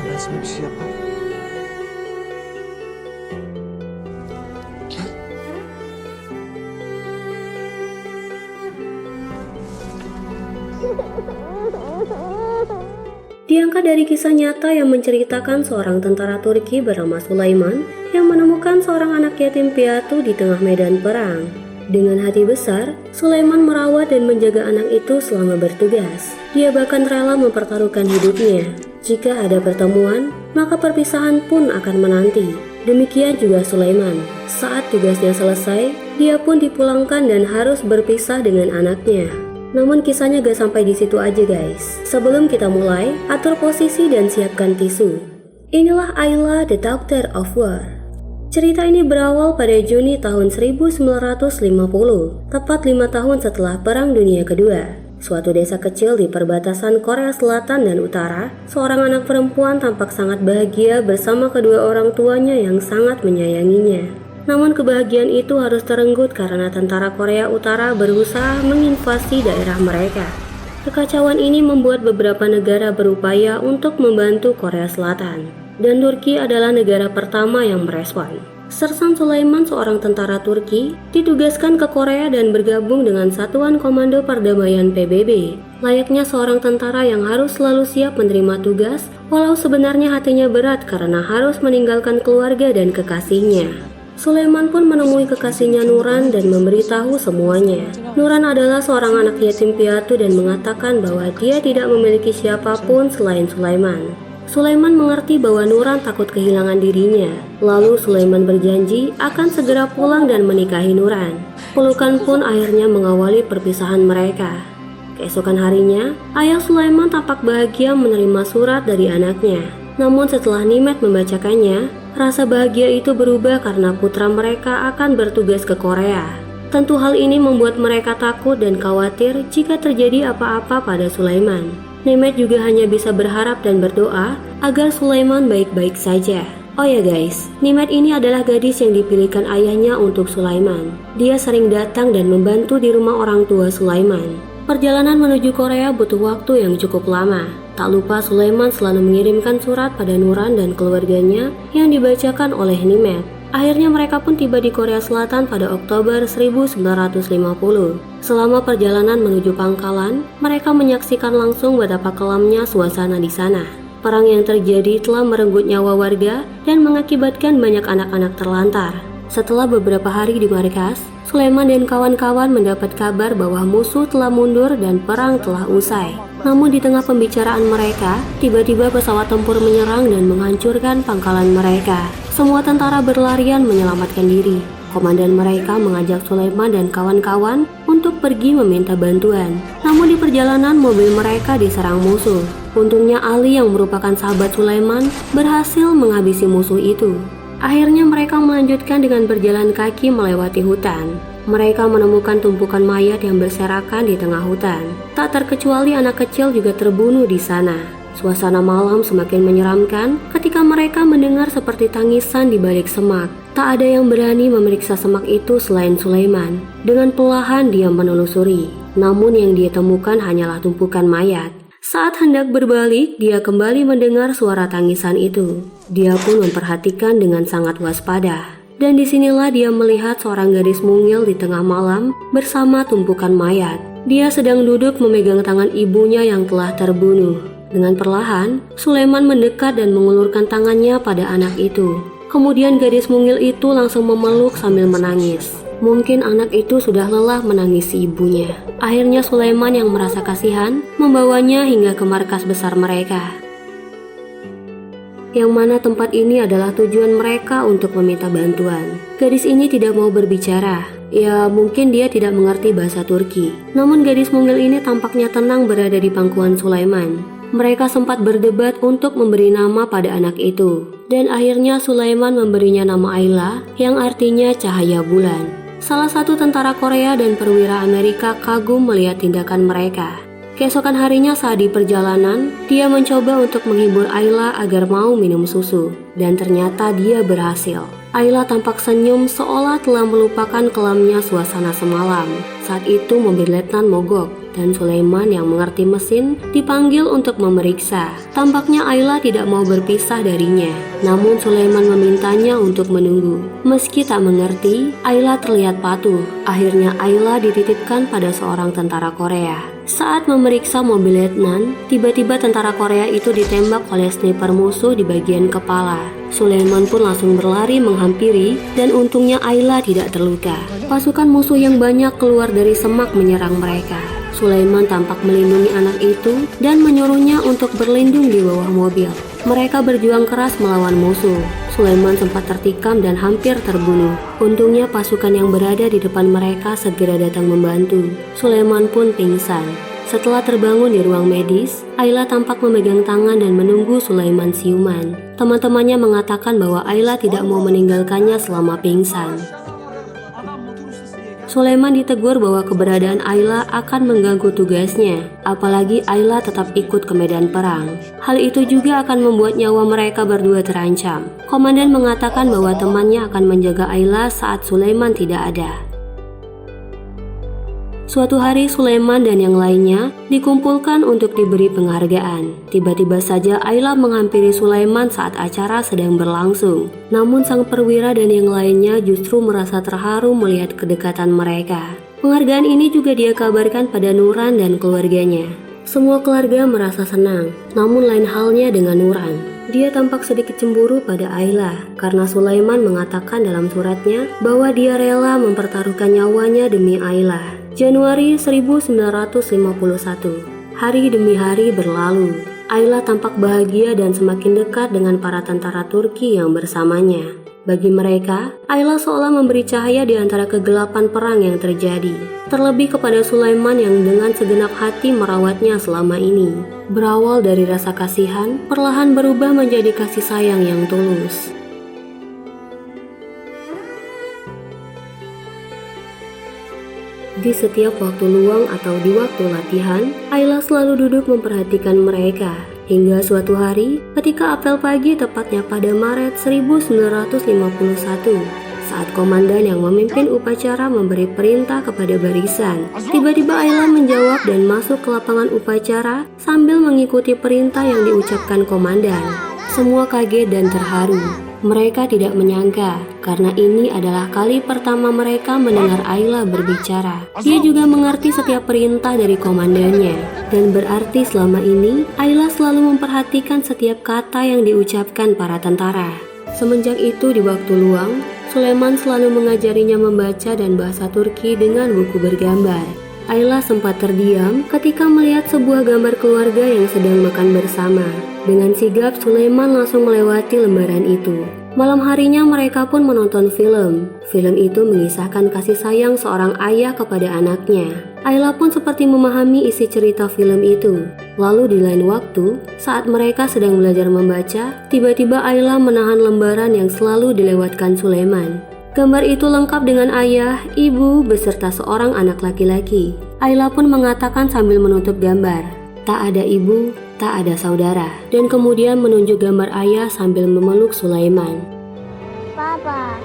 말씀해 주시려고. Diangkat dari kisah nyata yang menceritakan seorang tentara Turki bernama Sulaiman yang menemukan seorang anak yatim piatu di tengah medan perang. Dengan hati besar, Sulaiman merawat dan menjaga anak itu selama bertugas. Dia bahkan rela mempertaruhkan hidupnya. Jika ada pertemuan, maka perpisahan pun akan menanti. Demikian juga Sulaiman. Saat tugasnya selesai, dia pun dipulangkan dan harus berpisah dengan anaknya. Namun kisahnya gak sampai di situ aja guys. Sebelum kita mulai, atur posisi dan siapkan tisu. Inilah Ayla, the Doctor of War. Cerita ini berawal pada Juni tahun 1950, tepat 5 tahun setelah Perang Dunia Kedua. Suatu desa kecil di perbatasan Korea Selatan dan Utara, seorang anak perempuan tampak sangat bahagia bersama kedua orang tuanya yang sangat menyayanginya. Namun kebahagiaan itu harus terenggut karena tentara Korea Utara berusaha menginvasi daerah mereka. Kekacauan ini membuat beberapa negara berupaya untuk membantu Korea Selatan, dan Turki adalah negara pertama yang merespon. Sersan Sulaiman, seorang tentara Turki, ditugaskan ke Korea dan bergabung dengan Satuan Komando Perdamaian PBB. Layaknya seorang tentara yang harus selalu siap menerima tugas, walau sebenarnya hatinya berat karena harus meninggalkan keluarga dan kekasihnya. Sulaiman pun menemui kekasihnya Nuran dan memberitahu semuanya. Nuran adalah seorang anak yatim piatu dan mengatakan bahwa dia tidak memiliki siapapun selain Sulaiman. Sulaiman mengerti bahwa Nuran takut kehilangan dirinya. Lalu Sulaiman berjanji akan segera pulang dan menikahi Nuran. Pelukan pun akhirnya mengawali perpisahan mereka. Keesokan harinya, ayah Sulaiman tampak bahagia menerima surat dari anaknya. Namun setelah Nimet membacakannya, rasa bahagia itu berubah karena putra mereka akan bertugas ke Korea. Tentu hal ini membuat mereka takut dan khawatir jika terjadi apa-apa pada Sulaiman. Nimet juga hanya bisa berharap dan berdoa agar Sulaiman baik-baik saja. Oh ya guys, Nimet ini adalah gadis yang dipilihkan ayahnya untuk Sulaiman. Dia sering datang dan membantu di rumah orang tua Sulaiman. Perjalanan menuju Korea butuh waktu yang cukup lama. Tak lupa Sulaiman selalu mengirimkan surat pada Nuran dan keluarganya yang dibacakan oleh Nimet. Akhirnya mereka pun tiba di Korea Selatan pada Oktober 1950. Selama perjalanan menuju pangkalan, mereka menyaksikan langsung betapa kelamnya suasana di sana. Perang yang terjadi telah merenggut nyawa warga dan mengakibatkan banyak anak-anak terlantar. Setelah beberapa hari di markas, Sulaiman dan kawan-kawan mendapat kabar bahwa musuh telah mundur dan perang telah usai. Namun di tengah pembicaraan mereka, tiba-tiba pesawat tempur menyerang dan menghancurkan pangkalan mereka. Semua tentara berlarian menyelamatkan diri. Komandan mereka mengajak Sulaiman dan kawan-kawan untuk pergi meminta bantuan. Namun di perjalanan mobil mereka diserang musuh. Untungnya Ali yang merupakan sahabat Sulaiman berhasil menghabisi musuh itu. Akhirnya mereka melanjutkan dengan berjalan kaki melewati hutan. Mereka menemukan tumpukan mayat yang berserakan di tengah hutan. Tak terkecuali anak kecil juga terbunuh di sana. Suasana malam semakin menyeramkan ketika mereka mendengar seperti tangisan di balik semak. Tak ada yang berani memeriksa semak itu selain Sulaiman. Dengan perlahan dia menelusuri. Namun yang dia temukan hanyalah tumpukan mayat. Saat hendak berbalik, dia kembali mendengar suara tangisan itu. Dia pun memperhatikan dengan sangat waspada. Dan disinilah dia melihat seorang gadis mungil di tengah malam bersama tumpukan mayat. Dia sedang duduk memegang tangan ibunya yang telah terbunuh. Dengan perlahan, Sulaiman mendekat dan mengulurkan tangannya pada anak itu. Kemudian gadis mungil itu langsung memeluk sambil menangis. Mungkin anak itu sudah lelah menangisi ibunya. Akhirnya Sulaiman yang merasa kasihan membawanya hingga ke markas besar mereka. Yang mana tempat ini adalah tujuan mereka untuk meminta bantuan. Gadis ini tidak mau berbicara. Ya, mungkin dia tidak mengerti bahasa Turki. Namun gadis mungil ini tampaknya tenang berada di pangkuan Sulaiman. Mereka sempat berdebat untuk memberi nama pada anak itu. Dan akhirnya Sulaiman memberinya nama Ayla yang artinya cahaya bulan. Salah satu tentara Korea dan perwira Amerika kagum melihat tindakan mereka. Keesokan harinya saat di perjalanan, dia mencoba untuk menghibur Ayla agar mau minum susu. Dan ternyata dia berhasil. Ayla tampak senyum seolah telah melupakan kelamnya suasana semalam. Saat itu mobil letnan mogok dan Sulaiman yang mengerti mesin dipanggil untuk memeriksa. Tampaknya Ayla tidak mau berpisah darinya. Namun Sulaiman memintanya untuk menunggu. Meski tak mengerti, Ayla terlihat patuh. Akhirnya Ayla dititipkan pada seorang tentara Korea. Saat memeriksa mobil letnan, tiba-tiba tentara Korea itu ditembak oleh sniper musuh di bagian kepala. Sulaiman pun langsung berlari menghampiri dan untungnya Ayla tidak terluka. Pasukan musuh yang banyak keluar dari semak menyerang mereka. Sulaiman tampak melindungi anak itu dan menyuruhnya untuk berlindung di bawah mobil. Mereka berjuang keras melawan musuh. Sulaiman sempat tertikam dan hampir terbunuh. Untungnya pasukan yang berada di depan mereka segera datang membantu. Sulaiman pun pingsan. Setelah terbangun di ruang medis, Ayla tampak memegang tangan dan menunggu Sulaiman siuman. Teman-temannya mengatakan bahwa Ayla tidak mau meninggalkannya selama pingsan. Sulaiman ditegur bahwa keberadaan Ayla akan mengganggu tugasnya, apalagi Ayla tetap ikut ke medan perang. Hal itu juga akan membuat nyawa mereka berdua terancam. Komandan mengatakan bahwa temannya akan menjaga Ayla saat Sulaiman tidak ada. Suatu hari Sulaiman dan yang lainnya dikumpulkan untuk diberi penghargaan. Tiba-tiba saja Ayla menghampiri Sulaiman saat acara sedang berlangsung. Namun sang perwira dan yang lainnya justru merasa terharu melihat kedekatan mereka. Penghargaan ini juga dia kabarkan pada Nuran dan keluarganya. Semua keluarga merasa senang, namun lain halnya dengan Nuran. Dia tampak sedikit cemburu pada Ayla karena Sulaiman mengatakan dalam suratnya bahwa dia rela mempertaruhkan nyawanya demi Ayla. Januari 1951, hari demi hari berlalu. Ayla tampak bahagia dan semakin dekat dengan para tentara Turki yang bersamanya. Bagi mereka, Ayla seolah memberi cahaya di antara kegelapan perang yang terjadi. Terlebih kepada Sulaiman yang dengan segenap hati merawatnya selama ini. Berawal dari rasa kasihan, perlahan berubah menjadi kasih sayang yang tulus. Di setiap waktu luang atau di waktu latihan, Ayla selalu duduk memperhatikan mereka. Hingga suatu hari, ketika apel pagi tepatnya pada Maret 1951, saat komandan yang memimpin upacara memberi perintah kepada barisan, tiba-tiba Ayla menjawab dan masuk ke lapangan upacara sambil mengikuti perintah yang diucapkan komandan. Semua kaget dan terharu. Mereka tidak menyangka, karena ini adalah kali pertama mereka mendengar Ayla berbicara. Dia juga mengerti setiap perintah dari komandannya, dan berarti selama ini Ayla selalu memperhatikan setiap kata yang diucapkan para tentara. Semenjak itu di waktu luang, Sulaiman selalu mengajarinya membaca dan bahasa Turki dengan buku bergambar. Ayla sempat terdiam ketika melihat sebuah gambar keluarga yang sedang makan bersama. Dengan sigap, Sulaiman langsung melewati lembaran itu. Malam harinya mereka pun menonton film. Film itu mengisahkan kasih sayang seorang ayah kepada anaknya. Ayla pun seperti memahami isi cerita film itu. Lalu di lain waktu, saat mereka sedang belajar membaca, tiba-tiba Ayla menahan lembaran yang selalu dilewatkan Sulaiman. Gambar itu lengkap dengan ayah, ibu, beserta seorang anak laki-laki. Ayla pun mengatakan sambil menutup gambar, "Tak ada ibu, tak ada saudara." Dan kemudian menunjuk gambar ayah sambil memeluk Sulaiman. Papa.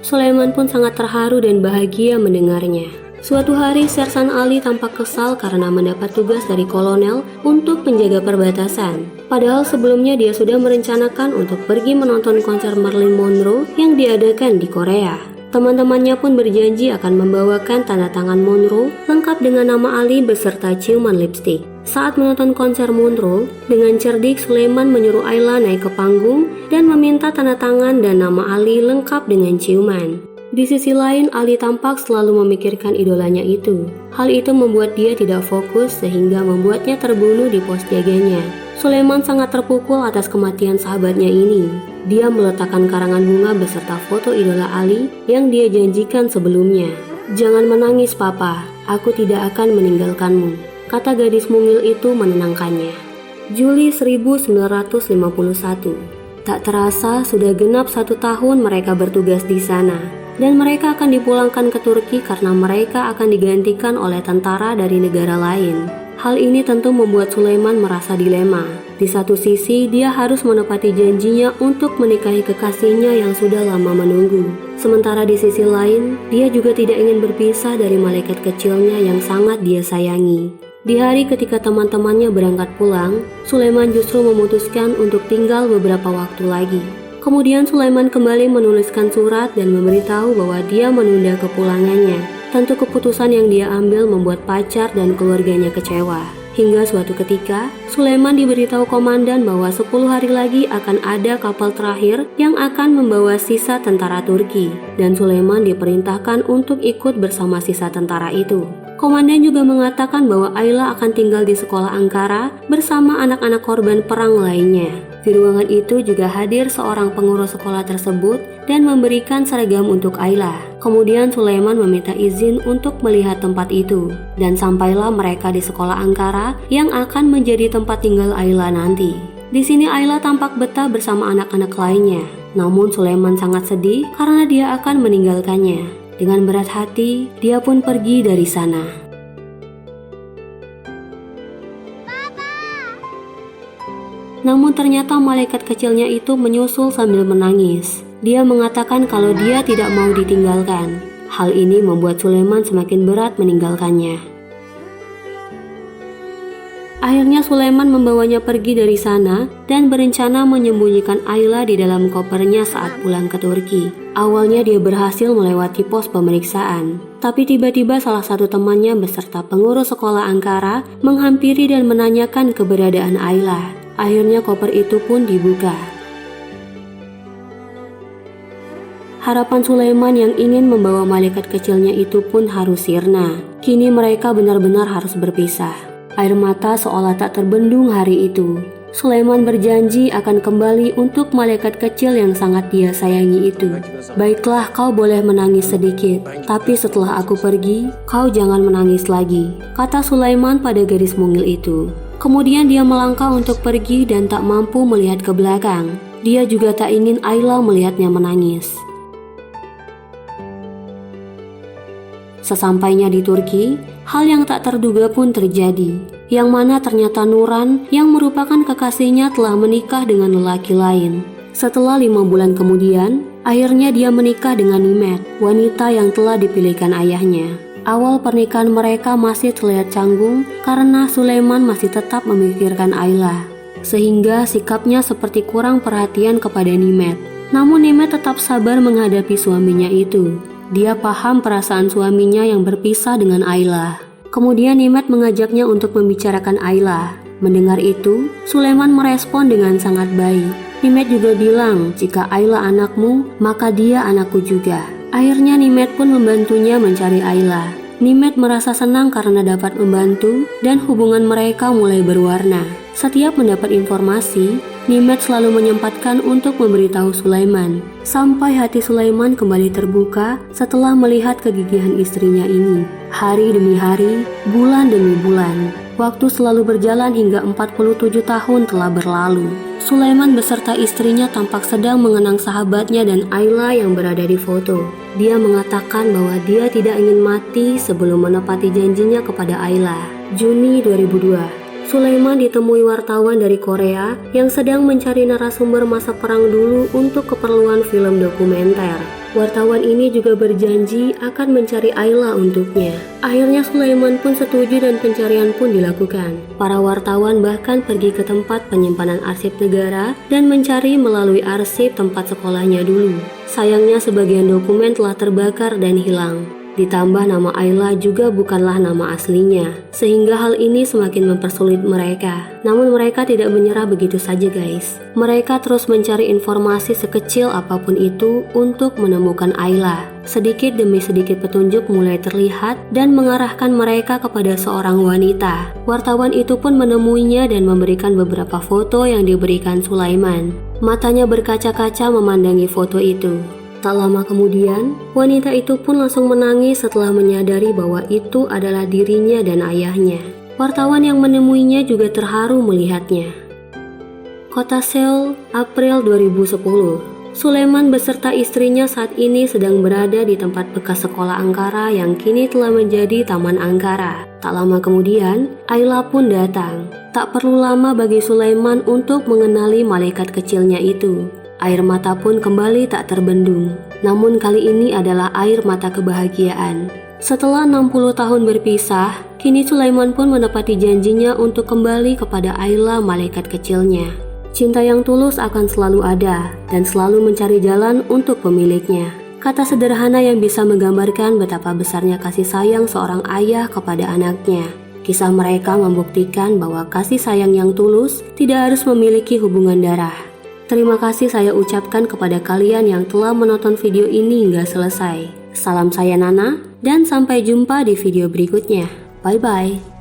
Sulaiman pun sangat terharu dan bahagia mendengarnya. Suatu hari Sersan Ali tampak kesal karena mendapat tugas dari kolonel untuk menjaga perbatasan. Padahal sebelumnya dia sudah merencanakan untuk pergi menonton konser Marilyn Monroe yang diadakan di Korea. Teman-temannya pun berjanji akan membawakan tanda tangan Monroe lengkap dengan nama Ali beserta ciuman lipstik. Saat menonton konser Monroe, dengan cerdik Sulaiman menyuruh Ayla naik ke panggung dan meminta tanda tangan dan nama Ali lengkap dengan ciuman. Di sisi lain, Ali tampak selalu memikirkan idolanya itu. Hal itu membuat dia tidak fokus sehingga membuatnya terbunuh di pos jaganya. Sulaiman sangat terpukul atas kematian sahabatnya ini. Dia meletakkan karangan bunga beserta foto idola Ali yang dia janjikan sebelumnya. "Jangan menangis, Papa. Aku tidak akan meninggalkanmu," kata gadis mungil itu menenangkannya. Juli 1951. Tak terasa sudah genap 1 tahun mereka bertugas di sana. Dan mereka akan dipulangkan ke Turki karena mereka akan digantikan oleh tentara dari negara lain. Hal ini tentu membuat Sulaiman merasa dilema. Di satu sisi, dia harus menepati janjinya untuk menikahi kekasihnya yang sudah lama menunggu. Sementara di sisi lain, dia juga tidak ingin berpisah dari malaikat kecilnya yang sangat dia sayangi. Di hari ketika teman-temannya berangkat pulang, Sulaiman justru memutuskan untuk tinggal beberapa waktu lagi. Kemudian Sulaiman kembali menuliskan surat dan memberitahu bahwa dia menunda kepulangannya. Tentu keputusan yang dia ambil membuat pacar dan keluarganya kecewa. Hingga suatu ketika, Sulaiman diberitahu komandan bahwa 10 hari lagi akan ada kapal terakhir yang akan membawa sisa tentara Turki. Dan Sulaiman diperintahkan untuk ikut bersama sisa tentara itu. Komandan juga mengatakan bahwa Ayla akan tinggal di sekolah Ankara bersama anak-anak korban perang lainnya. Di ruangan itu juga hadir seorang pengurus sekolah tersebut dan memberikan seragam untuk Ayla. Kemudian Sulaiman meminta izin untuk melihat tempat itu. Dan sampailah mereka di sekolah Ankara yang akan menjadi tempat tinggal Ayla nanti. Di sini Ayla tampak betah bersama anak-anak lainnya. Namun Sulaiman sangat sedih karena dia akan meninggalkannya. Dengan berat hati, dia pun pergi dari sana. Namun ternyata malaikat kecilnya itu menyusul sambil menangis. Dia mengatakan kalau dia tidak mau ditinggalkan. Hal ini membuat Sulaiman semakin berat meninggalkannya. Akhirnya Sulaiman membawanya pergi dari sana dan berencana menyembunyikan Ayla di dalam kopernya saat pulang ke Turki. Awalnya dia berhasil melewati pos pemeriksaan. Tapi tiba-tiba salah satu temannya beserta pengurus sekolah Ankara menghampiri dan menanyakan keberadaan Ayla. Akhirnya koper itu pun dibuka. Harapan Sulaiman yang ingin membawa malaikat kecilnya itu pun harus sirna. Kini mereka benar-benar harus berpisah. Air mata seolah tak terbendung hari itu. Sulaiman berjanji akan kembali untuk malaikat kecil yang sangat dia sayangi itu. Baiklah, kau boleh menangis sedikit, tapi setelah aku pergi, kau jangan menangis lagi, kata Sulaiman pada gadis mungil itu. Kemudian dia melangkah untuk pergi dan tak mampu melihat ke belakang. Dia juga tak ingin Ayla melihatnya menangis. Sesampainya di Turki, hal yang tak terduga pun terjadi, yang mana ternyata Nuran yang merupakan kekasihnya telah menikah dengan lelaki lain. Setelah 5 bulan kemudian, akhirnya dia menikah dengan Nimet, wanita yang telah dipilihkan ayahnya. Awal pernikahan mereka masih terlihat canggung karena Sulaiman masih tetap memikirkan Ayla, sehingga sikapnya seperti kurang perhatian kepada Nimet. Namun Nimet tetap sabar menghadapi suaminya itu. Dia paham perasaan suaminya yang berpisah dengan Ayla. Kemudian Nimet mengajaknya untuk membicarakan Ayla. Mendengar itu, Sulaiman merespon dengan sangat baik. Nimet juga bilang, jika Ayla anakmu, maka dia anakku juga. Akhirnya Nimet pun membantunya mencari Ayla. Nimet merasa senang karena dapat membantu dan hubungan mereka mulai berwarna. Setiap mendapat informasi, Nimet selalu menyempatkan untuk memberitahu Sulaiman. Sampai hati Sulaiman kembali terbuka setelah melihat kegigihan istrinya ini. Hari demi hari, bulan demi bulan, waktu selalu berjalan hingga 47 tahun telah berlalu. Sulaiman beserta istrinya tampak sedang mengenang sahabatnya dan Ayla yang berada di foto. Dia mengatakan bahwa dia tidak ingin mati sebelum menepati janjinya kepada Ayla. Juni 2002, Sulaiman ditemui wartawan dari Korea yang sedang mencari narasumber masa perang dulu untuk keperluan film dokumenter. Wartawan ini juga berjanji akan mencari Ayla untuknya. Akhirnya Sulaiman pun setuju dan pencarian pun dilakukan. Para wartawan bahkan pergi ke tempat penyimpanan arsip negara dan mencari melalui arsip tempat sekolahnya dulu. Sayangnya sebagian dokumen telah terbakar dan hilang. Ditambah nama Ayla juga bukanlah nama aslinya, sehingga hal ini semakin mempersulit mereka. Namun mereka tidak menyerah begitu saja guys. Mereka terus mencari informasi sekecil apapun itu untuk menemukan Ayla. Sedikit demi sedikit petunjuk mulai terlihat dan mengarahkan mereka kepada seorang wanita. Wartawan itu pun menemuinya dan memberikan beberapa foto yang diberikan Sulaiman. Matanya berkaca-kaca memandangi foto itu. Tak lama kemudian, wanita itu pun langsung menangis setelah menyadari bahwa itu adalah dirinya dan ayahnya. Wartawan yang menemuinya juga terharu melihatnya. Kota Seoul, April 2010. Sulaiman beserta istrinya saat ini sedang berada di tempat bekas sekolah Angkara yang kini telah menjadi Taman Angkara. Tak lama kemudian, Ayla pun datang. Tak perlu lama bagi Sulaiman untuk mengenali malaikat kecilnya itu. Air mata pun kembali tak terbendung. Namun kali ini adalah air mata kebahagiaan. Setelah 60 tahun berpisah, kini Sulaiman pun menepati janjinya untuk kembali kepada Ayla, malaikat kecilnya. Cinta yang tulus akan selalu ada dan selalu mencari jalan untuk pemiliknya. Kata sederhana yang bisa menggambarkan betapa besarnya kasih sayang seorang ayah kepada anaknya. Kisah mereka membuktikan bahwa kasih sayang yang tulus tidak harus memiliki hubungan darah. Terima kasih saya ucapkan kepada kalian yang telah menonton video ini hingga selesai. Salam saya Nana, dan sampai jumpa di video berikutnya. Bye-bye.